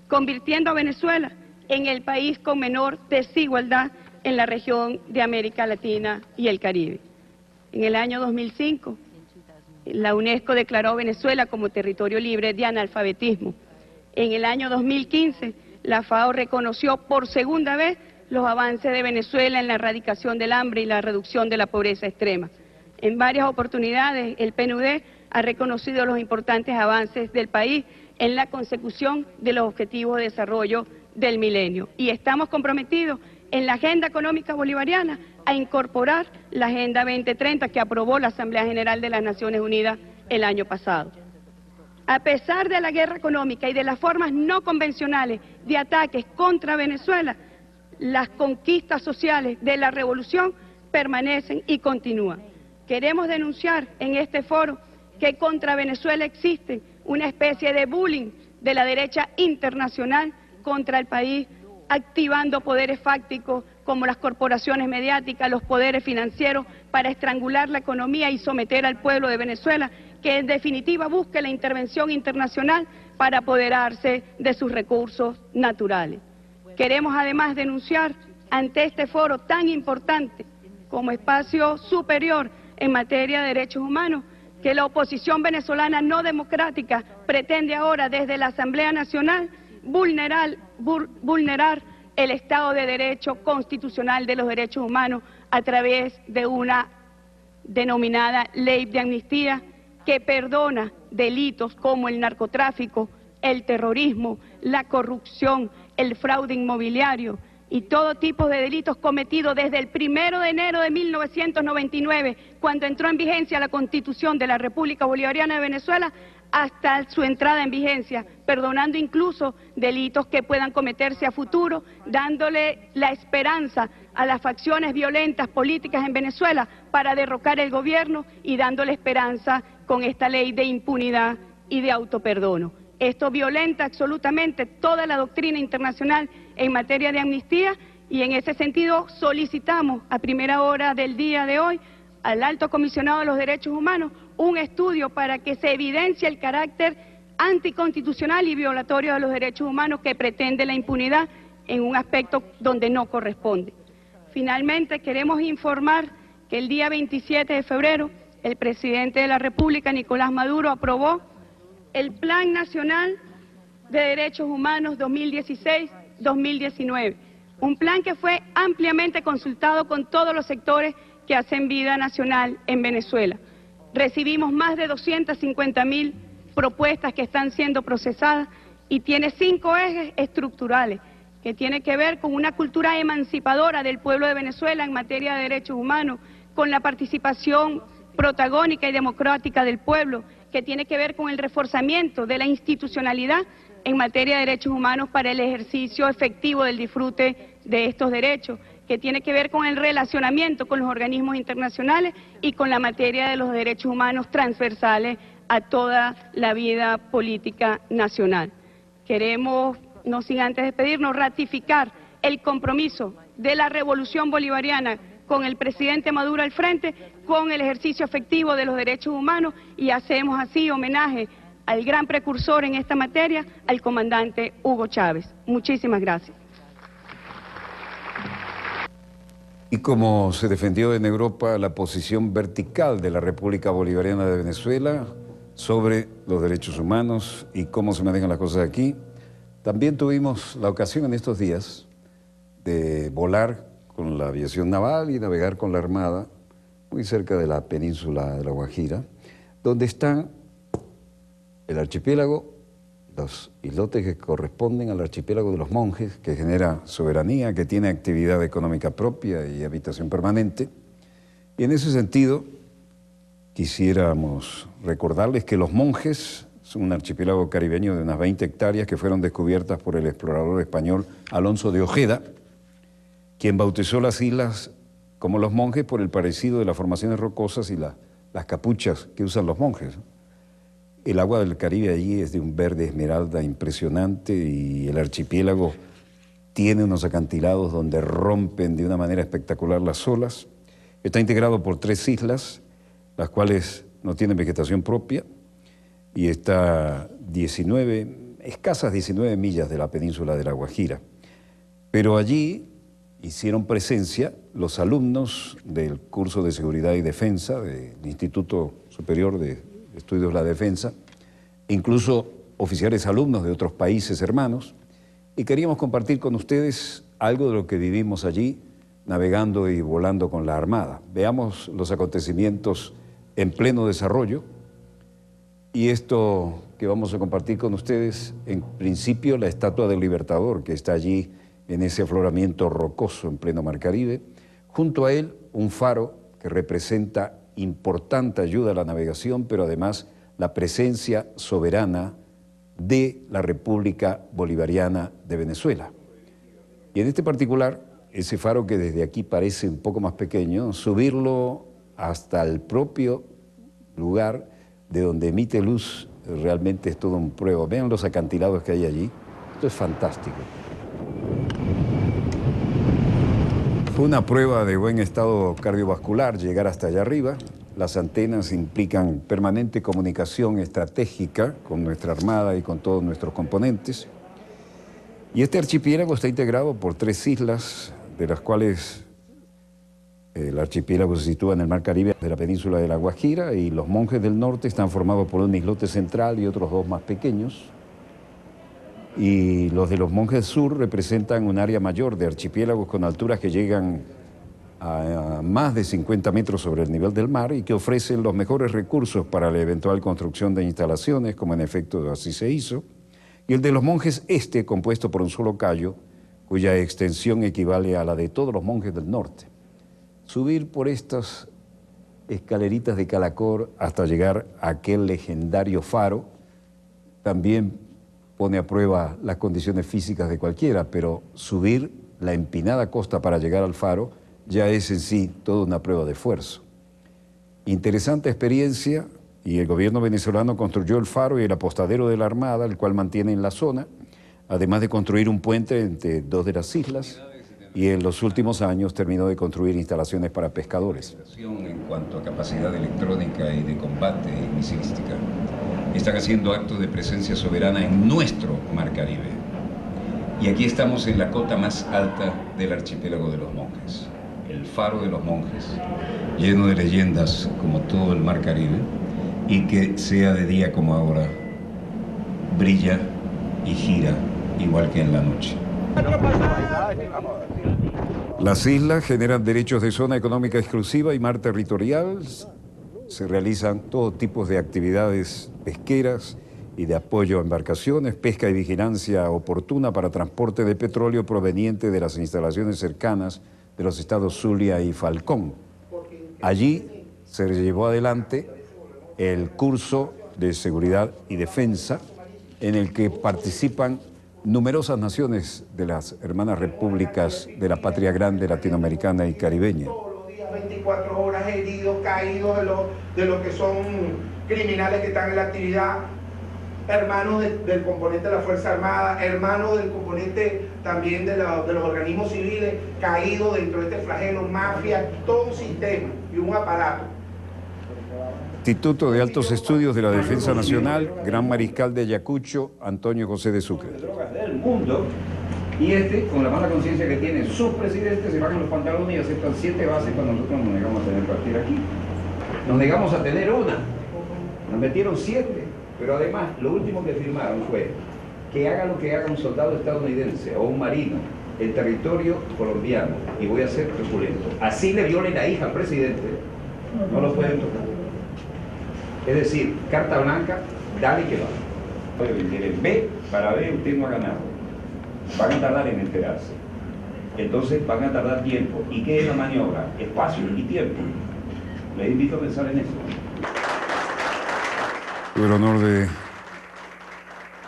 convirtiendo a Venezuela en el país con menor desigualdad en la región de América Latina y el Caribe. En el año 2005, la UNESCO declaró a Venezuela como territorio libre de analfabetismo. En el año 2015, la FAO reconoció por segunda vez los avances de Venezuela en la erradicación del hambre y la reducción de la pobreza extrema. En varias oportunidades, el PNUD ha reconocido los importantes avances del país en la consecución de los objetivos de desarrollo del milenio. Y estamos comprometidos en la Agenda Económica Bolivariana a incorporar la Agenda 2030 que aprobó la Asamblea General de las Naciones Unidas el año pasado. A pesar de la guerra económica y de las formas no convencionales de ataques contra Venezuela, las conquistas sociales de la revolución permanecen y continúan. Queremos denunciar en este foro que contra Venezuela existe una especie de bullying de la derecha internacional contra el país, activando poderes fácticos como las corporaciones mediáticas, los poderes financieros, para estrangular la economía y someter al pueblo de Venezuela, que en definitiva busque la intervención internacional para apoderarse de sus recursos naturales. Queremos además denunciar ante este foro tan importante como espacio superior en materia de derechos humanos que la oposición venezolana no democrática pretende ahora desde la Asamblea Nacional vulnerar el Estado de Derecho constitucional de los derechos humanos a través de una denominada ley de amnistía que perdona delitos como el narcotráfico, el terrorismo, la corrupción, el fraude inmobiliario y todo tipo de delitos cometidos desde el 1 de enero de 1999, cuando entró en vigencia la Constitución de la República Bolivariana de Venezuela, hasta su entrada en vigencia, perdonando incluso delitos que puedan cometerse a futuro, dándole la esperanza a las facciones violentas políticas en Venezuela para derrocar el gobierno y dándole esperanza con esta ley de impunidad y de autoperdono. Esto violenta absolutamente toda la doctrina internacional en materia de amnistía y en ese sentido solicitamos a primera hora del día de hoy al Alto Comisionado de los Derechos Humanos un estudio para que se evidencie el carácter anticonstitucional y violatorio de los derechos humanos que pretende la impunidad en un aspecto donde no corresponde. Finalmente, queremos informar que el día 27 de febrero el presidente de la República, Nicolás Maduro, aprobó el Plan Nacional de Derechos Humanos 2016-2019, un plan que fue ampliamente consultado con todos los sectores que hacen vida nacional en Venezuela. Recibimos más de 250.000 propuestas que están siendo procesadas y tiene 5 ejes estructurales que tiene que ver con una cultura emancipadora del pueblo de Venezuela en materia de derechos humanos, con la participación protagónica y democrática del pueblo, que tiene que ver con el reforzamiento de la institucionalidad en materia de derechos humanos para el ejercicio efectivo del disfrute de estos derechos, que tiene que ver con el relacionamiento con los organismos internacionales y con la materia de los derechos humanos transversales a toda la vida política nacional. Queremos, no sin antes despedirnos, ratificar el compromiso de la revolución bolivariana con el presidente Maduro al frente, con el ejercicio efectivo de los derechos humanos, y hacemos así homenaje al gran precursor en esta materia, al comandante Hugo Chávez. Muchísimas gracias. Y como se defendió en Europa la posición vertical de la República Bolivariana de Venezuela sobre los derechos humanos y cómo se manejan las cosas aquí, también tuvimos la ocasión en estos días de volar con la aviación naval y navegar con la Armada muy cerca de la península de La Guajira, donde están el archipiélago los islotes que corresponden al archipiélago de los monjes, que genera soberanía, que tiene actividad económica propia y habitación permanente. Y en ese sentido, quisiéramos recordarles que los monjes son un archipiélago caribeño de unas 20 hectáreas que fueron descubiertas por el explorador español Alonso de Ojeda, quien bautizó las islas como los monjes por el parecido de las formaciones rocosas y las capuchas que usan los monjes. El agua del Caribe allí es de un verde esmeralda impresionante y el archipiélago tiene unos acantilados donde rompen de una manera espectacular las olas. Está integrado por 3 islas, las cuales no tienen vegetación propia, y está escasas 19 millas de la península de La Guajira. Pero allí hicieron presencia los alumnos del curso de Seguridad y Defensa del Instituto Superior de Estudios de la Defensa, incluso oficiales alumnos de otros países hermanos, y queríamos compartir con ustedes algo de lo que vivimos allí, navegando y volando con la Armada. Veamos los acontecimientos en pleno desarrollo, y esto que vamos a compartir con ustedes, en principio la estatua del Libertador, que está allí en ese afloramiento rocoso en pleno Mar Caribe, junto a él un faro que representa importante ayuda a la navegación, pero además la presencia soberana de la República Bolivariana de Venezuela. Y en este particular, ese faro que desde aquí parece un poco más pequeño, subirlo hasta el propio lugar de donde emite luz realmente es todo un prueba. Vean los acantilados que hay allí, esto es fantástico. Fue una prueba de buen estado cardiovascular llegar hasta allá arriba. Las antenas implican permanente comunicación estratégica con nuestra Armada y con todos nuestros componentes. Y este archipiélago está integrado por 3 islas, de las cuales el archipiélago se sitúa en el Mar Caribe de la península de La Guajira, y los monjes del norte están formados por un islote central y otros 2 más pequeños. Y los de los monjes del sur representan un área mayor de archipiélagos con alturas que llegan a más de 50 metros sobre el nivel del mar y que ofrecen los mejores recursos para la eventual construcción de instalaciones, como en efecto así se hizo. Y el de los monjes este, compuesto por un solo cayo, cuya extensión equivale a la de todos los monjes del norte. Subir por estas escaleritas de Calacor hasta llegar a aquel legendario faro también pone a prueba las condiciones físicas de cualquiera, pero subir la empinada costa para llegar al faro ya es en sí toda una prueba de esfuerzo. Interesante experiencia, y el gobierno venezolano construyó el faro y el apostadero de la Armada, el cual mantiene en la zona, además de construir un puente entre 2 de las islas, y en los últimos años terminó de construir instalaciones para pescadores. En cuanto a capacidad electrónica y de combate y misilística, están haciendo actos de presencia soberana en nuestro Mar Caribe. Y aquí estamos en la cota más alta del archipiélago de los monjes, el faro de los monjes, lleno de leyendas como todo el Mar Caribe, y que sea de día como ahora, brilla y gira igual que en la noche. Las islas generan derechos de zona económica exclusiva y mar territorial. Se realizan todo tipo de actividades pesqueras y de apoyo a embarcaciones, pesca y vigilancia oportuna para transporte de petróleo proveniente de las instalaciones cercanas de los estados Zulia y Falcón. Allí se llevó adelante el curso de Seguridad y Defensa, en el que participan numerosas naciones de las hermanas repúblicas de la patria grande latinoamericana y caribeña. 24 horas heridos, caídos de los que son criminales que están en la actividad, hermanos del componente de la Fuerza Armada, hermanos del componente también de los organismos civiles, caídos dentro de este flagelo, mafia, todo un sistema y un aparato. Instituto de Altos Estudios de la Defensa Nacional, Gran Mariscal de Ayacucho, Antonio José de Sucre. Drogas del mundo, y con la mala conciencia que tienen sus presidentes, se bajan los pantalones y aceptan 7 bases cuando nosotros nos negamos a tener partida aquí. Nos negamos a tener una, nos metieron 7, pero además lo último que firmaron fue que haga lo que haga un soldado estadounidense o un marino en territorio colombiano, y voy a ser truculento, así le viole la hija al presidente, no lo pueden tocar. Es decir, carta blanca, dale que va. B para B usted no ha ganado. Van a tardar en enterarse. Entonces van a tardar tiempo. ¿Y qué es la maniobra? Espacio y tiempo. Les invito a pensar en eso. Tuve el honor de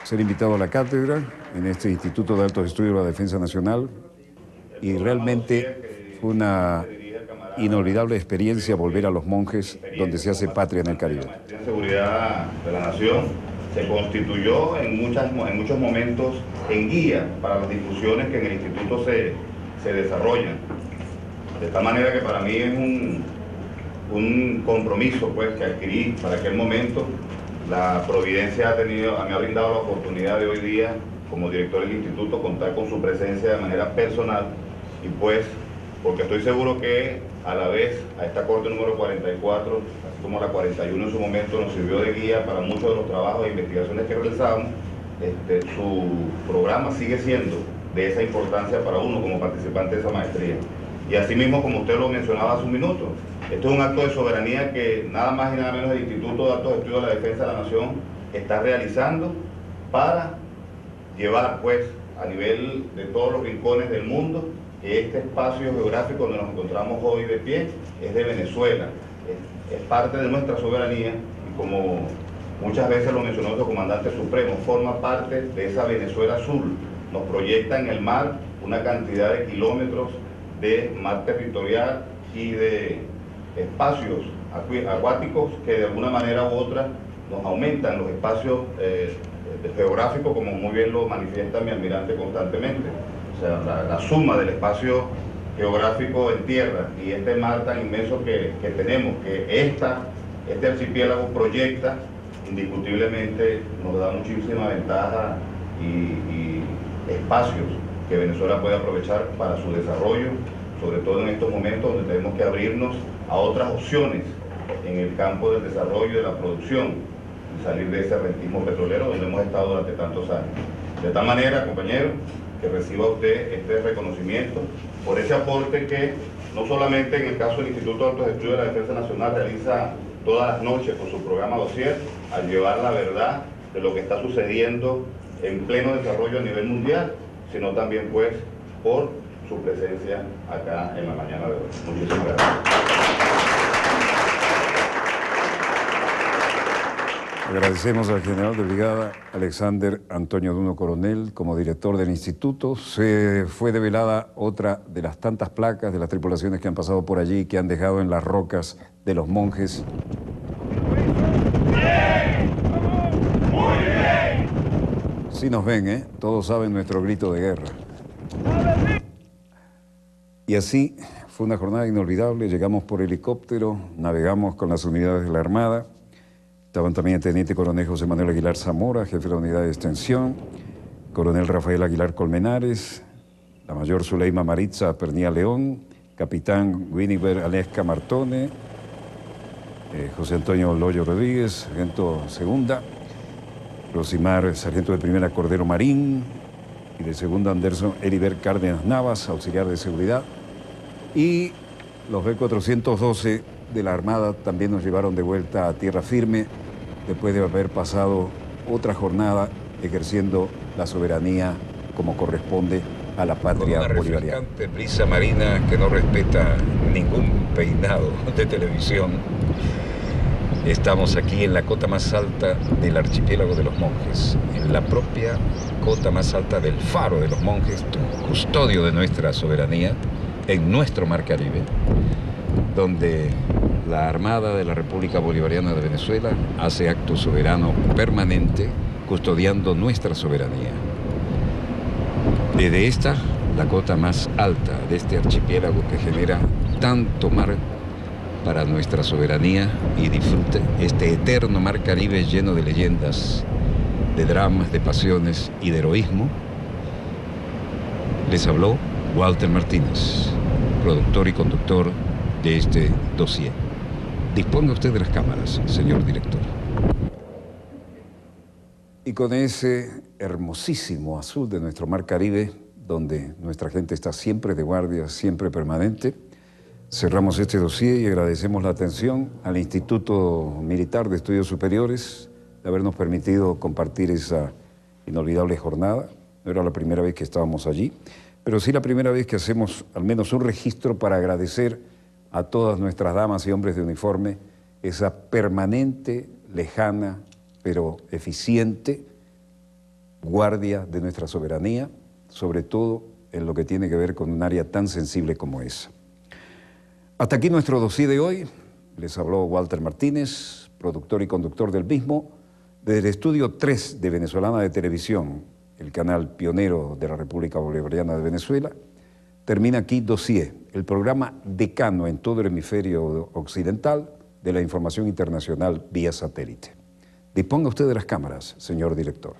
ser invitado a la cátedra en este Instituto de Altos Estudios de la Defensa Nacional y realmente fue una inolvidable experiencia volver a Los Monjes, donde se hace patria en el Caribe. La maestría en seguridad de la nación se constituyó en muchos momentos en guía para las discusiones que en el instituto se desarrollan. De tal manera que para mí es un compromiso pues, que adquirí para aquel momento. La Providencia me ha brindado la oportunidad de hoy día, como director del instituto, contar con su presencia de manera personal y pues, porque estoy seguro que a la vez a esta Corte número 44, así como la 41 en su momento, nos sirvió de guía para muchos de los trabajos e investigaciones que realizamos. Su programa sigue siendo de esa importancia para uno como participante de esa maestría. Y asimismo, como usted lo mencionaba hace un minuto, esto es un acto de soberanía que nada más y nada menos el Instituto de Altos Estudios de la Defensa de la Nación está realizando para llevar, pues, a nivel de todos los rincones del mundo, que este espacio geográfico donde nos encontramos hoy de pie es de Venezuela, es parte de nuestra soberanía y como muchas veces lo mencionó nuestro comandante supremo, forma parte de esa Venezuela azul, nos proyecta en el mar una cantidad de kilómetros de mar territorial y de espacios acuáticos que de alguna manera u otra nos aumentan los espacios geográficos, como muy bien lo manifiesta mi almirante constantemente. O sea, la suma del espacio geográfico en tierra y este mar tan inmenso que tenemos, que este archipiélago proyecta, indiscutiblemente nos da muchísima ventaja y espacios que Venezuela puede aprovechar para su desarrollo, sobre todo en estos momentos donde tenemos que abrirnos a otras opciones en el campo del desarrollo y de la producción y salir de ese rentismo petrolero donde hemos estado durante tantos años. De tal manera, compañero, que reciba usted este reconocimiento por ese aporte que no solamente en el caso del Instituto de Altos Estudios de la Defensa Nacional realiza todas las noches con su programa Dossier al llevar la verdad de lo que está sucediendo en pleno desarrollo a nivel mundial, sino también pues por su presencia acá en la mañana de hoy. Muchísimas gracias. Agradecemos al general de brigada Alexander Antonio Duno Coronel como director del instituto. Se fue develada otra de las tantas placas de las tripulaciones que han pasado por allí, que han dejado en las rocas de Los Monjes. Sí nos ven, ¿eh? Todos saben nuestro grito de guerra. Y así fue una jornada inolvidable. Llegamos por helicóptero, navegamos con las unidades de la Armada. Estaban también el teniente coronel José Manuel Aguilar Zamora, jefe de la unidad de extensión, coronel Rafael Aguilar Colmenares, la mayor Zuleima Maritza Pernía León, capitán Winiver Alesca Martone, José Antonio Loyo Rodríguez, sargento segunda, Rosimar, sargento de primera Cordero Marín, y de segunda Anderson Heriberto Cárdenas Navas, auxiliar de seguridad, y los B-412 de la Armada también nos llevaron de vuelta a tierra firme después de haber pasado otra jornada ejerciendo la soberanía como corresponde a la patria bolivariana. Una refrescante brisa marina que no respeta ningún peinado de televisión. Estamos aquí en la cota más alta del archipiélago de Los Monjes, en la propia cota más alta del Faro de Los Monjes, custodio de nuestra soberanía, en nuestro mar Caribe, donde la Armada de la República Bolivariana de Venezuela hace acto soberano permanente, custodiando nuestra soberanía. Desde esta, la cota más alta de este archipiélago que genera tanto mar para nuestra soberanía y disfrute, este eterno mar Caribe lleno de leyendas, de dramas, de pasiones y de heroísmo, les habló Walter Martínez, productor y conductor de este dossier. Disponga usted de las cámaras, señor director. Y con ese hermosísimo azul de nuestro mar Caribe, donde nuestra gente está siempre de guardia, siempre permanente, cerramos este dossier y agradecemos la atención al Instituto Militar de Estudios Superiores de habernos permitido compartir esa inolvidable jornada. No era la primera vez que estábamos allí, pero sí la primera vez que hacemos al menos un registro para agradecer a todas nuestras damas y hombres de uniforme esa permanente, lejana, pero eficiente guardia de nuestra soberanía, sobre todo en lo que tiene que ver con un área tan sensible como esa. Hasta aquí nuestro dossier de hoy. Les habló Walter Martínez, productor y conductor del mismo, desde el estudio 3 de Venezolana de Televisión, el canal pionero de la República Bolivariana de Venezuela. Termina aquí Dossier, el programa decano en todo el hemisferio occidental de la información internacional vía satélite. Disponga usted de las cámaras, señor director.